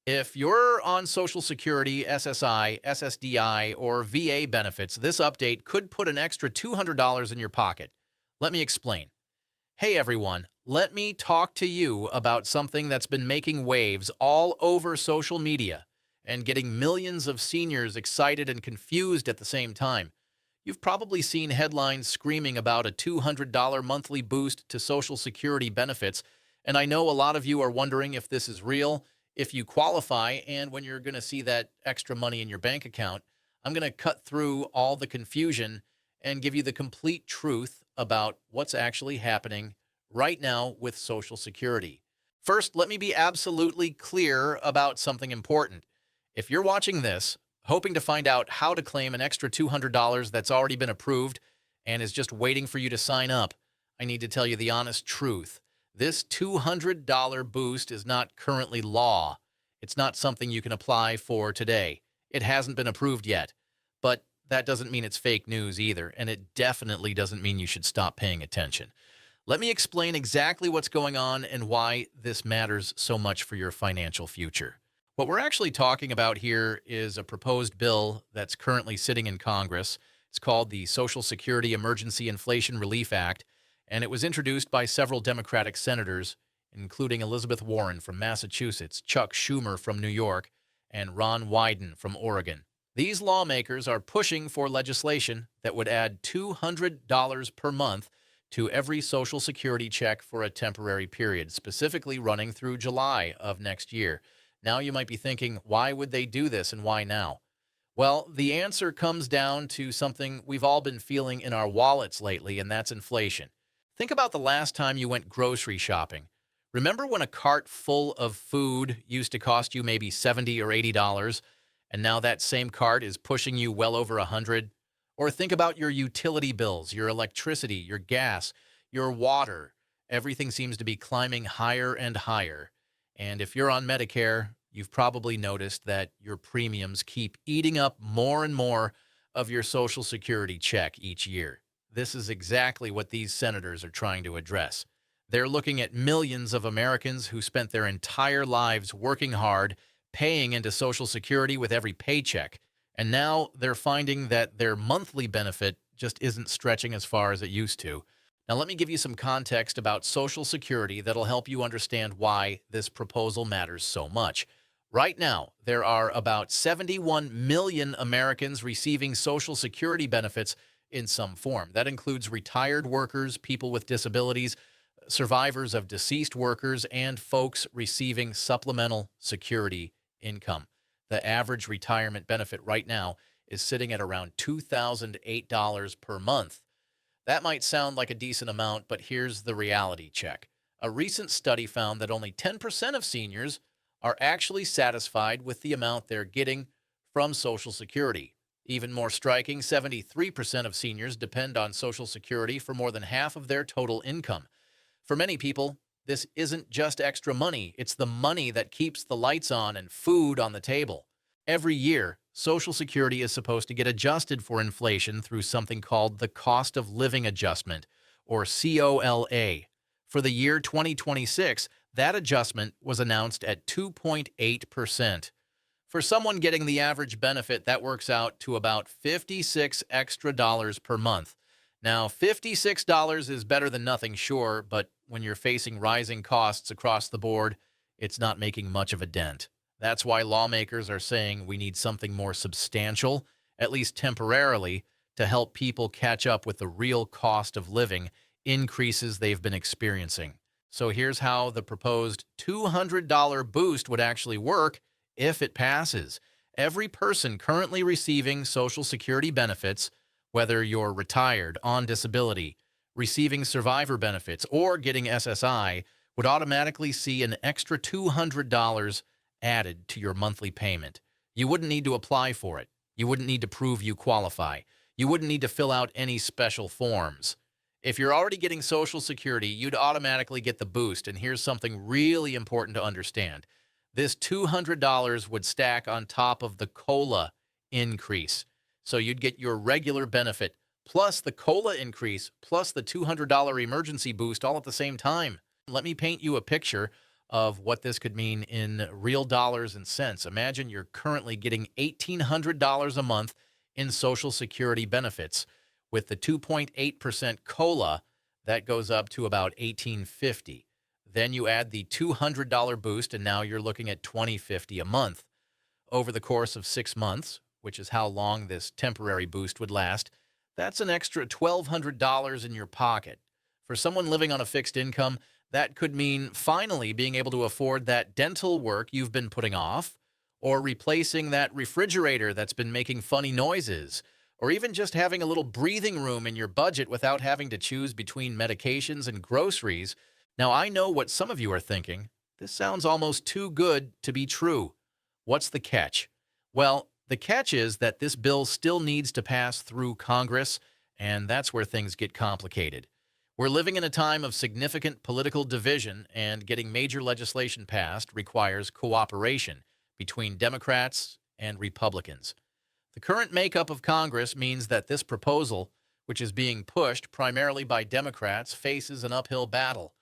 If you're on Social Security, SSI, SSDI, or VA benefits, this update could put an extra $200 in your pocket. Let me explain. Hey everyone, let me talk to you about something that's been making waves all over social media and getting millions of seniors excited and confused at the same time. You've probably seen headlines screaming about a $200 monthly boost to Social Security benefits, and I know a lot of you are wondering if this is real, if you qualify, and when you're going to see that extra money in your bank account. I'm going to cut through all the confusion and give you the complete truth about what's actually happening right now with Social Security. First, let me be absolutely clear about something important. If you're watching this, hoping to find out how to claim an extra $200 that's already been approved and is just waiting for you to sign up, I need to tell you the honest truth. This $200 boost is not currently law. It's not something you can apply for today. It hasn't been approved yet. But that doesn't mean it's fake news either, and it definitely doesn't mean you should stop paying attention. Let me explain exactly what's going on and why this matters so much for your financial future. What we're actually talking about here is a proposed bill that's currently sitting in Congress. It's called the Social Security Emergency Inflation Relief Act, and it was introduced by several Democratic senators, including Elizabeth Warren from Massachusetts, Chuck Schumer from New York, and Ron Wyden from Oregon. These lawmakers are pushing for legislation that would add $200 per month to every Social Security check for a temporary period, specifically running through July of next year. Now you might be thinking, why would they do this and why now? Well, the answer comes down to something we've all been feeling in our wallets lately, and that's inflation. Think about the last time you went grocery shopping. Remember when a cart full of food used to cost you maybe $70 or $80, and now that same cart is pushing you well over $100? Or think about your utility bills, your electricity, your gas, your water. Everything seems to be climbing higher and higher. And if you're on Medicare, you've probably noticed that your premiums keep eating up more and more of your Social Security check each year. This is exactly what these senators are trying to address. They're looking at millions of Americans who spent their entire lives working hard, paying into Social Security with every paycheck, and now they're finding that their monthly benefit just isn't stretching as far as it used to. Now, let me give you some context about Social Security that'll help you understand why this proposal matters so much. Right now, there are about 71 million Americans receiving Social Security benefits in some form. That includes retired workers, people with disabilities, survivors of deceased workers, and folks receiving supplemental security income. The average retirement benefit right now is sitting at around $2,008 per month. That might sound like a decent amount, but here's the reality check. A recent study found that only 10% of seniors are actually satisfied with the amount they're getting from Social Security. Even more striking, 73% of seniors depend on Social Security for more than half of their total income. For many people, this isn't just extra money, it's the money that keeps the lights on and food on the table. Every year, Social Security is supposed to get adjusted for inflation through something called the Cost of Living Adjustment, or COLA. For the year 2026, that adjustment was announced at 2.8%. For someone getting the average benefit, that works out to about $56 extra dollars per month. Now, $56 is better than nothing, sure, but when you're facing rising costs across the board, it's not making much of a dent. That's why lawmakers are saying we need something more substantial, at least temporarily, to help people catch up with the real cost of living increases they've been experiencing. So here's how the proposed $200 boost would actually work if it passes. Every person currently receiving Social Security benefits, whether you're retired, on disability, receiving survivor benefits, or getting SSI, would automatically see an extra $200 added to your monthly payment. You wouldn't need to apply for it. You wouldn't need to prove you qualify. You wouldn't need to fill out any special forms. If you're already getting Social Security, you'd automatically get the boost. And here's something really important to understand. This $200 would stack on top of the COLA increase. So you'd get your regular benefit plus the COLA increase plus the $200 emergency boost all at the same time. Let me paint you a picture. of what this could mean in real dollars and cents. Imagine you're currently getting $1,800 a month in Social Security benefits. With the 2.8% COLA, that goes up to about $1,850. Then you add the $200 boost, and now you're looking at $2,050 a month. Over the course of 6 months, which is how long this temporary boost would last, that's an extra $1,200 in your pocket. For someone living on a fixed income, that could mean finally being able to afford that dental work you've been putting off, or replacing that refrigerator that's been making funny noises, or even just having a little breathing room in your budget without having to choose between medications and groceries. Now, I know what some of you are thinking. This sounds almost too good to be true. What's the catch? Well, the catch is that this bill still needs to pass through Congress, and that's where things get complicated. We're living in a time of significant political division, and getting major legislation passed requires cooperation between Democrats and Republicans. The current makeup of Congress means that this proposal, which is being pushed primarily by Democrats, faces an uphill battle.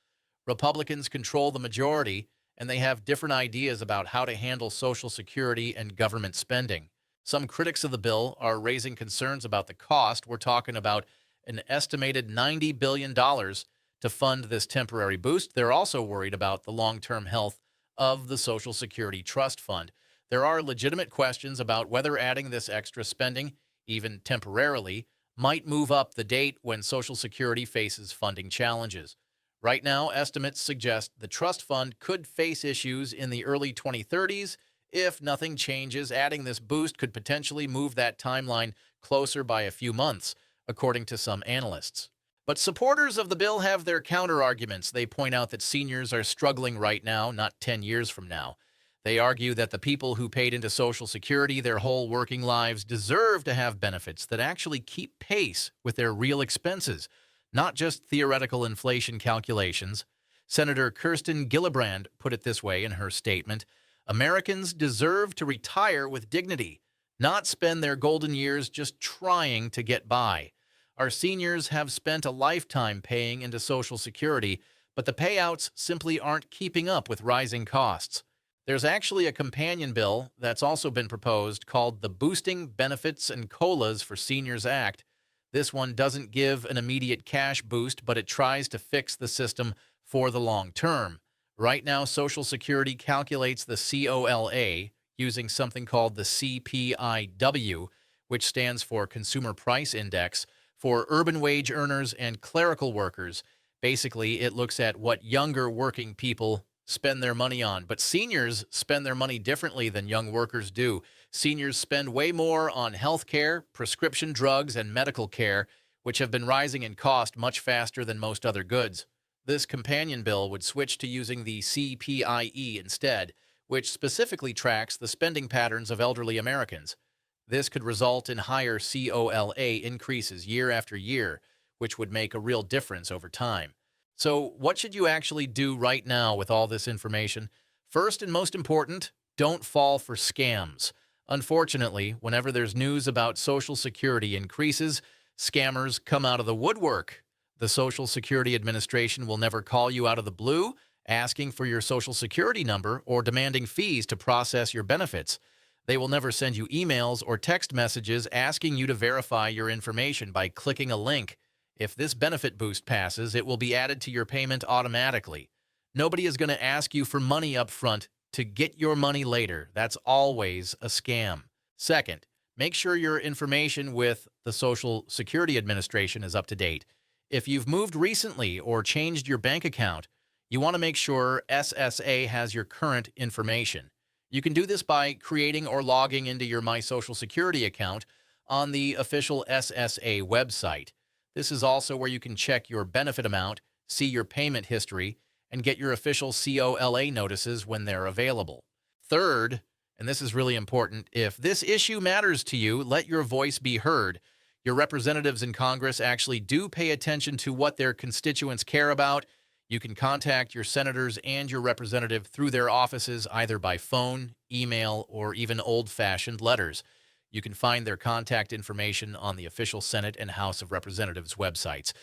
Republicans control the majority, and they have different ideas about how to handle Social Security and government spending. Some critics of the bill are raising concerns about the cost. We're talking about an estimated $90 billion to fund this temporary boost. They're also worried about the long-term health of the Social Security Trust Fund. There are legitimate questions about whether adding this extra spending, even temporarily, might move up the date when Social Security faces funding challenges. Right now, estimates suggest the trust fund could face issues in the early 2030s. If nothing changes, adding this boost could potentially move that timeline closer by a few months, according to some analysts. But supporters of the bill have their counter-arguments. They point out that seniors are struggling right now, not 10 years from now. They argue that the people who paid into Social Security their whole working lives deserve to have benefits that actually keep pace with their real expenses, not just theoretical inflation calculations. Senator Kirsten Gillibrand put it this way in her statement: Americans deserve to retire with dignity, not spend their golden years just trying to get by. Our seniors have spent a lifetime paying into Social Security, but the payouts simply aren't keeping up with rising costs. There's actually a companion bill that's also been proposed called the Boosting Benefits and COLAs for Seniors Act. This one doesn't give an immediate cash boost, but it tries to fix the system for the long term. Right now, Social Security calculates the COLA using something called the CPIW, which stands for Consumer Price Index, for urban wage earners and clerical workers. Basically, it looks at what younger working people spend their money on. But seniors spend their money differently than young workers do. Seniors spend way more on health care, prescription drugs, and medical care, which have been rising in cost much faster than most other goods. This companion bill would switch to using the CPIE instead, which specifically tracks the spending patterns of elderly Americans. This could result in higher COLA increases year after year, which would make a real difference over time. So what should you actually do right now with all this information? First and most important, don't fall for scams. Unfortunately, whenever there's news about Social Security increases, scammers come out of the woodwork. The Social Security Administration will never call you out of the blue, asking for your Social Security number or demanding fees to process your benefits. They will never send you emails or text messages asking you to verify your information by clicking a link. If this benefit boost passes, it will be added to your payment automatically. Nobody is going to ask you for money up front to get your money later. That's always a scam. Second, make sure your information with the Social Security Administration is up to date. If you've moved recently or changed your bank account, you want to make sure SSA has your current information. You can do this by creating or logging into your My Social Security account on the official SSA website. This is also where you can check your benefit amount, see your payment history, and get your official COLA notices when they're available. Third, and this is really important, if this issue matters to you, let your voice be heard. Your representatives in Congress actually do pay attention to what their constituents care about. You can contact your senators and your representative through their offices either by phone, email, or even old-fashioned letters. You can find their contact information on the official Senate and House of Representatives websites.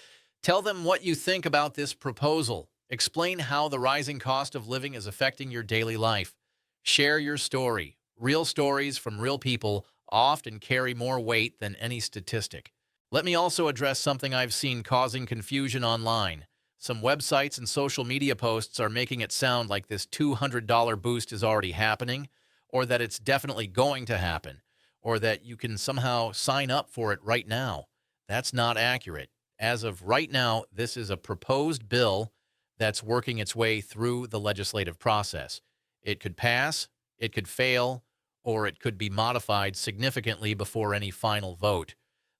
Tell them what you think about this proposal. Explain how the rising cost of living is affecting your daily life. Share your story. Real stories from real people often carry more weight than any statistic. Let me also address something I've seen causing confusion online. Some websites and social media posts are making it sound like this $200 boost is already happening, or that it's definitely going to happen, or that you can somehow sign up for it right now. That's not accurate. As of right now, this is a proposed bill that's working its way through the legislative process. It could pass, it could fail, or it could be modified significantly before any final vote.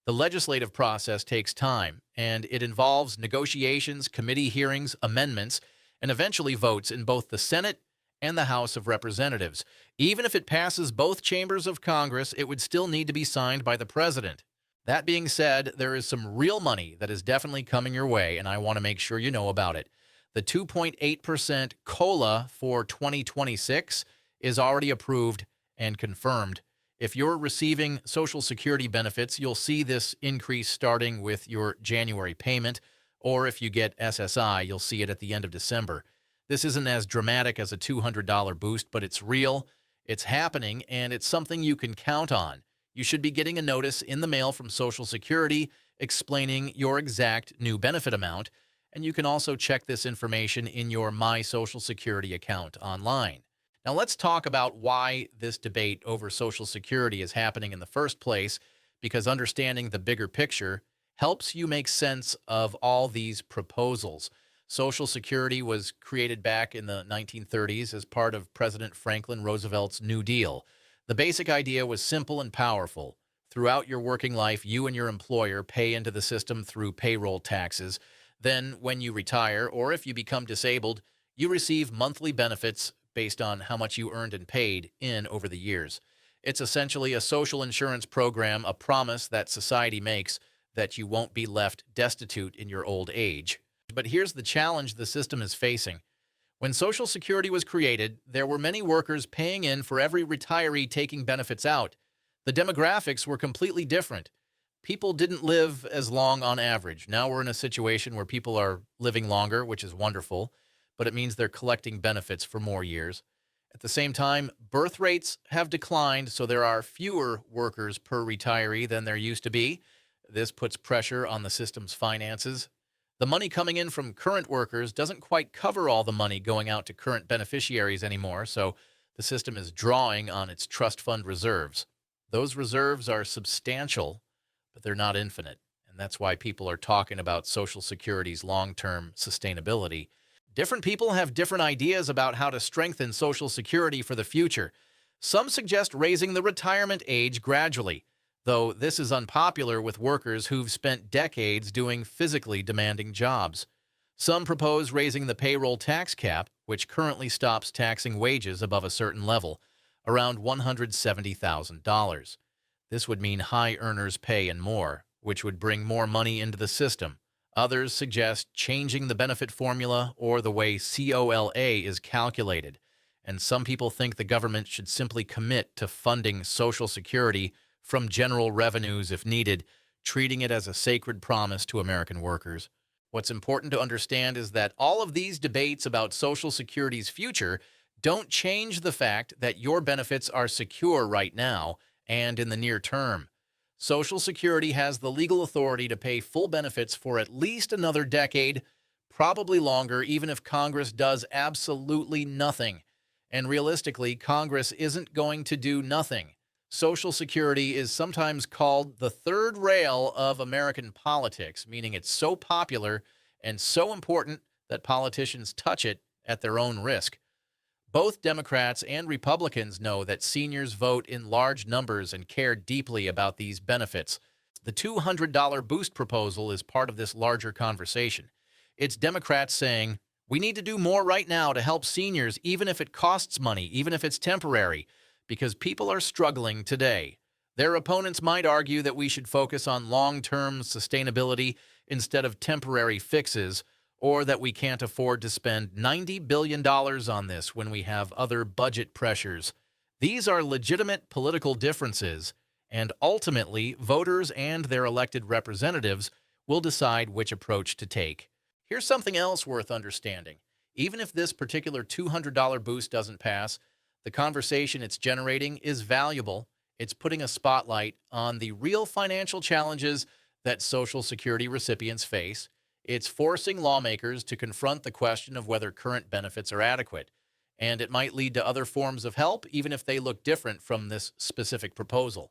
The legislative process takes time, and it involves negotiations, committee hearings, amendments, and eventually votes in both the Senate and the House of Representatives. Even if it passes both chambers of Congress, it would still need to be signed by the president. That being said, there is some real money that is definitely coming your way, and I want to make sure you know about it. The 2.8% COLA for 2026 is already approved and confirmed. If you're receiving Social Security benefits, you'll see this increase starting with your January payment, or if you get SSI, you'll see it at the end of December. This isn't as dramatic as a $200 boost, but it's real, it's happening, and it's something you can count on. You should be getting a notice in the mail from Social Security explaining your exact new benefit amount, and you can also check this information in your My Social Security account online. Now let's talk about why this debate over Social Security is happening in the first place, because understanding the bigger picture helps you make sense of all these proposals. Social Security was created back in the 1930s as part of President Franklin Roosevelt's New Deal. The basic idea was simple and powerful. Throughout your working life, you and your employer pay into the system through payroll taxes. Then, when you retire or if you become disabled, you receive monthly benefits based on how much you earned and paid in over the years. It's essentially a social insurance program, a promise that society makes that you won't be left destitute in your old age. But here's the challenge the system is facing. When Social Security was created, there were many workers paying in for every retiree taking benefits out. The demographics were completely different. People didn't live as long on average. Now we're in a situation where people are living longer, which is wonderful, but it means they're collecting benefits for more years. At the same time, birth rates have declined, so there are fewer workers per retiree than there used to be. This puts pressure on the system's finances. The money coming in from current workers doesn't quite cover all the money going out to current beneficiaries anymore, so the system is drawing on its trust fund reserves. Those reserves are substantial, but they're not infinite, and that's why people are talking about Social Security's long-term sustainability. Different people have different ideas about how to strengthen Social Security for the future. Some suggest raising the retirement age gradually, though this is unpopular with workers who've spent decades doing physically demanding jobs. Some propose raising the payroll tax cap, which currently stops taxing wages above a certain level, around $170,000. This would mean high earners pay and more, which would bring more money into the system. Others suggest changing the benefit formula or the way COLA is calculated. And some people think the government should simply commit to funding Social Security from general revenues if needed, treating it as a sacred promise to American workers. What's important to understand is that all of these debates about Social Security's future don't change the fact that your benefits are secure right now and in the near term. Social Security has the legal authority to pay full benefits for at least another decade, probably longer, even if Congress does absolutely nothing. And realistically, Congress isn't going to do nothing. Social Security is sometimes called the third rail of American politics, meaning it's so popular and so important that politicians touch it at their own risk. Both Democrats and Republicans know that seniors vote in large numbers and care deeply about these benefits. The $200 boost proposal is part of this larger conversation. It's Democrats saying, we need to do more right now to help seniors, even if it costs money, even if it's temporary, because people are struggling today. Their opponents might argue that we should focus on long-term sustainability instead of temporary fixes, or that we can't afford to spend $90 billion on this when we have other budget pressures. These are legitimate political differences, and ultimately, voters and their elected representatives will decide which approach to take. Here's something else worth understanding. Even if this particular $200 boost doesn't pass, the conversation it's generating is valuable. It's putting a spotlight on the real financial challenges that Social Security recipients face. It's forcing lawmakers to confront the question of whether current benefits are adequate. And it might lead to other forms of help, even if they look different from this specific proposal.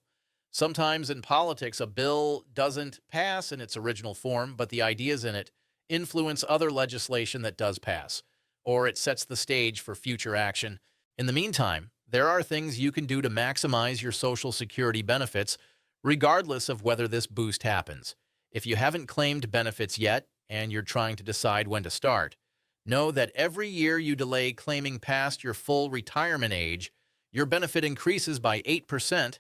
Sometimes in politics, a bill doesn't pass in its original form, but the ideas in it influence other legislation that does pass, or it sets the stage for future action. In the meantime, there are things you can do to maximize your Social Security benefits, regardless of whether this boost happens. If you haven't claimed benefits yet and you're trying to decide when to start, know that every year you delay claiming past your full retirement age, your benefit increases by 8%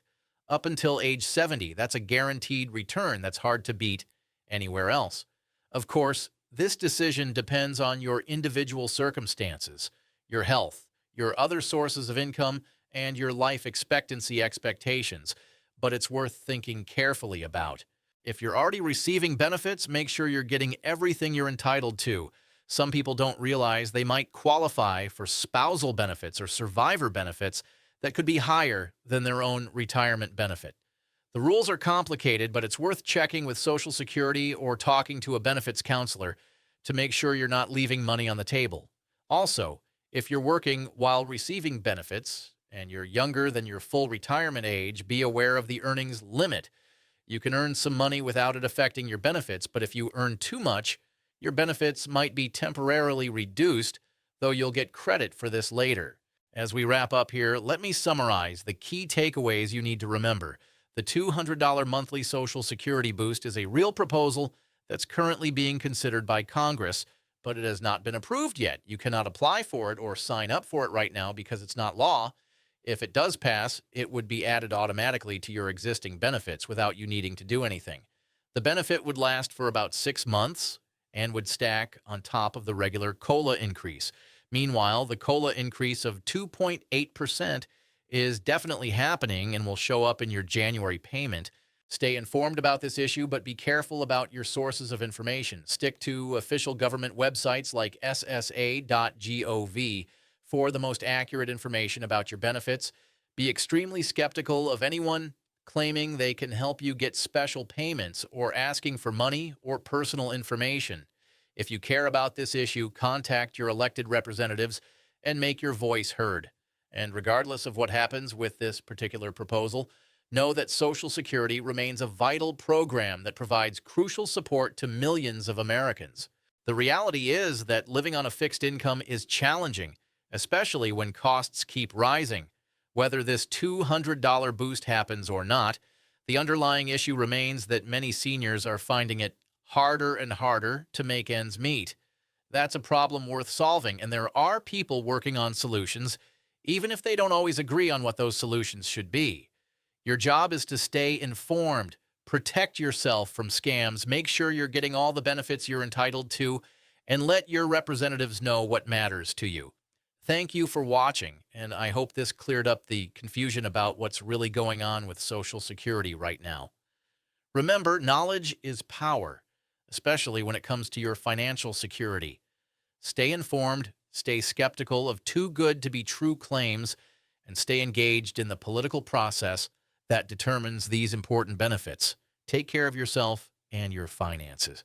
up until age 70. That's a guaranteed return that's hard to beat anywhere else. Of course, this decision depends on your individual circumstances, your health, your other sources of income, and your life expectancy expectations, but it's worth thinking carefully about. If you're already receiving benefits, make sure you're getting everything you're entitled to. Some people don't realize they might qualify for spousal benefits or survivor benefits that could be higher than their own retirement benefit. The rules are complicated, but it's worth checking with Social Security or talking to a benefits counselor to make sure you're not leaving money on the table. Also, if you're working while receiving benefits and you're younger than your full retirement age, be aware of the earnings limit. You can earn some money without it affecting your benefits, but if you earn too much, your benefits might be temporarily reduced, though you'll get credit for this later. As we wrap up here, let me summarize the key takeaways you need to remember. The $200 monthly Social Security boost is a real proposal that's currently being considered by Congress, but it has not been approved yet. You cannot apply for it or sign up for it right now because it's not law. If it does pass, it would be added automatically to your existing benefits without you needing to do anything. The benefit would last for about 6 months and would stack on top of the regular COLA increase. Meanwhile, the COLA increase of 2.8% is definitely happening and will show up in your January payment. Stay informed about this issue, but be careful about your sources of information. Stick to official government websites like ssa.gov for the most accurate information about your benefits. Be extremely skeptical of anyone claiming they can help you get special payments or asking for money or personal information. If you care about this issue, contact your elected representatives and make your voice heard. And regardless of what happens with this particular proposal, know that Social Security remains a vital program that provides crucial support to millions of Americans. The reality is that living on a fixed income is challenging, especially when costs keep rising. Whether this $200 boost happens or not, the underlying issue remains that many seniors are finding it harder and harder to make ends meet. That's a problem worth solving, and there are people working on solutions, even if they don't always agree on what those solutions should be. Your job is to stay informed, protect yourself from scams, make sure you're getting all the benefits you're entitled to, and let your representatives know what matters to you. Thank you for watching, and I hope this cleared up the confusion about what's really going on with Social Security right now. Remember, knowledge is power, especially when it comes to your financial security. Stay informed, stay skeptical of too good to be true claims, and stay engaged in the political process that determines these important benefits. Take care of yourself and your finances.